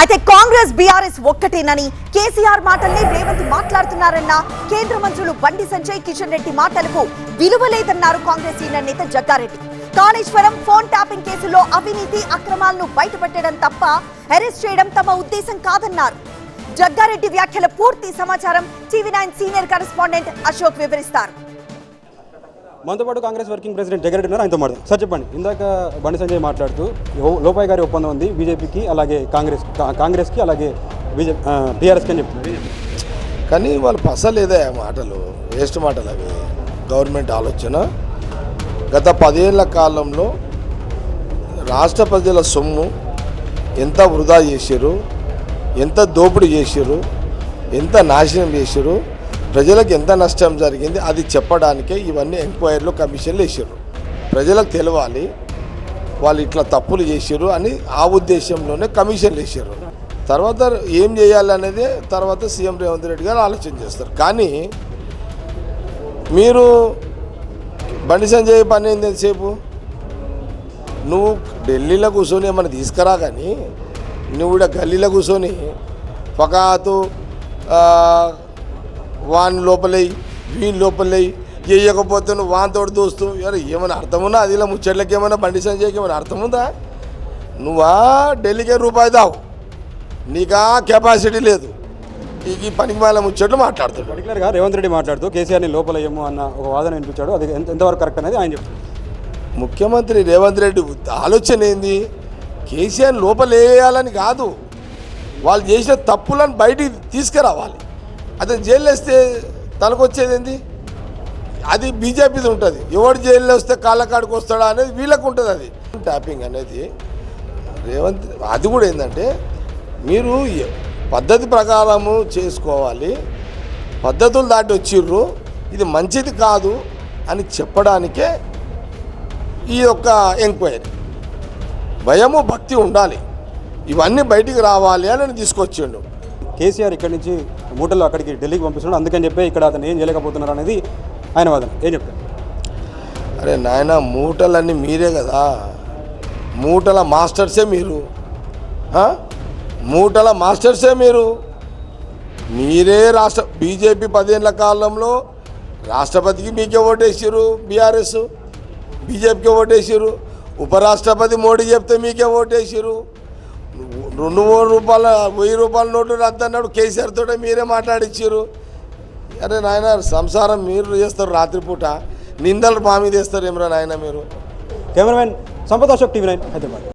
అయితే కాంగ్రెస్ బీఆర్ఎస్ ఒక్కటేనని కేసీఆర్ మాటల్ని రేవంత్ మాట్లాడుతున్నారన్న కేంద్ర మంత్రులు బండి సంజయ్ కిషన్ రెడ్డి మాటలకు విలువ లేదన్నారు కాంగ్రెస్ సీనియర్ నేత జగ్గారెడ్డి. కాళేశ్వరం ఫోన్ ట్యాపింగ్ కేసులో అవినీతి అక్రమాలను బయటపెట్టడం తప్ప అరెస్ట్ చేయడం తమ ఉద్దేశం కాదన్నారు. జగ్గారెడ్డి వ్యాఖ్యల పూర్తి సమాచారం టీవీ9 సీనియర్ కరెస్పాండెంట్ అశోక్ వివరిస్తారు. మనతో పాటు కాంగ్రెస్ వర్కింగ్ ప్రెసిడెంట్ జగ్గారెడ్డి ఉన్నారు, ఆయనతో మాట్లాడు. సార్ చెప్పండి, ఇందాక బండి సంజయ్ మాట్లాడుతూ లోపాయి గారి ఒప్పందం ఉంది బీజేపీకి, అలాగే కాంగ్రెస్కి, అలాగే టీఆర్ఎస్కి అని చెప్తున్నారు. కానీ వాళ్ళు పసలేదే మాటలు, వేస్ట్ మాటలు అవి. గవర్నమెంట్ ఆలోచన గత 10 ఏళ్ల కాలంలో రాష్ట్ర ప్రజల సొమ్ము ఎంత వృధా చేశారు, ఎంత దోపిడీ చేశారు, ఎంత నాశనం చేశారు, ప్రజలకు ఎంత నష్టం జరిగింది అది చెప్పడానికే ఇవన్నీ ఎంక్వైరీలు కమిషన్లు వేసారు. ప్రజలకు తెలవాలి వాళ్ళు ఇట్లా తప్పులు చేశారు అని ఆ ఉద్దేశంలోనే కమిషన్లు వేసారు. తర్వాత ఏం చేయాలనేది తర్వాత సీఎం రేవంత్ రెడ్డి గారు ఆలోచన చేస్తారు. కానీ మీరు బండి సంజయ్ పని ఏంది ఎంతసేపు? నువ్వు ఢిల్లీలో కూర్చొని ఏమైనా తీసుకురా, కానీ నువ్వు కూడా గల్లీలో కూర్చొని ఫకాతు వాని లోపలై వీని లోపలై చేయకపోతే నువ్వు వానితోటి దోస్తూ ఏమైనా అర్థముందా? అది ఇలా ముచ్చట్లకి ఏమైనా బండి సంజయ్కి ఏమైనా అర్థముందా? నువ్వా ఢిల్లీకే రూపాయి దావు, నీకా కెపాసిటీ లేదు, ఈ పనికి మాల ముచ్చట్లు మాట్లాడుతాడు. పర్టికులర్గా రేవంత్ రెడ్డి మాట్లాడుతూ కేసీఆర్ని లోపలేమో అన్న ఒక వాదన వినిపించాడు. అది ఎంతవరకు కరెక్ట్ అనేది ఆయన చెప్తారు. ముఖ్యమంత్రి రేవంత్ రెడ్డి ఆలోచన ఏంది? కేసీఆర్ లోపలేయాలని కాదు, వాళ్ళు చేసిన తప్పులను బయటికి తీసుకురావాలి. అతను జైలు వేస్తే తనకొచ్చేది ఏంది? అది బీజేపీది ఉంటుంది. ఎవడు జైల్లో వస్తే కాళ్ళకాడికి వస్తాడా అనేది వీళ్ళకు ఉంటుంది. అది ట్యాపింగ్ అనేది రేవంత్, అది కూడా ఏంటంటే మీరు పద్ధతి ప్రకారము చేసుకోవాలి, పద్ధతులు దాటి వచ్చిర్రు, ఇది మంచిది కాదు అని చెప్పడానికే ఈ యొక్క ఎంక్వైరీ. భయము భక్తి ఉండాలి, ఇవన్నీ బయటికి రావాలి అని తీసుకొచ్చిండు. కేసీఆర్ ఇక్కడి నుంచి మూటలు అక్కడికి ఢిల్లీకి పంపిస్తున్నాడు, అందుకని చెప్పి ఇక్కడ అతను ఏం చేయలేకపోతున్నారు అనేది ఆయన వాదన. ఏం చెప్తారు? అరే నాయన, మూటలన్నీ మీరే కదా, మూటల మాస్టర్సే మీరు, మూటల మాస్టర్సే మీరు. మీరే బీజేపీ 10 ఏళ్ల కాలంలో రాష్ట్రపతికి మీకే ఓటేసారు, బీఆర్ఎస్ బీజేపీకి ఓటేసారు. ఉపరాష్ట్రపతి మోడీ చెప్తే మీకే ఓటేసారు. 200 రూపాయల 1000 రూపాయల నోట్లు రద్దన్నాడు, కేసీఆర్ తోటే మీరే మాట్లాడిచ్చారు. అరే నాయన, సంసారం మీరు చేస్తారు, రాత్రిపూట నిందలు మా మీద వేస్తారు ఏమరా నాయన మీరు. Cameraman Sampath, Ashok, TV9 Hyderabad.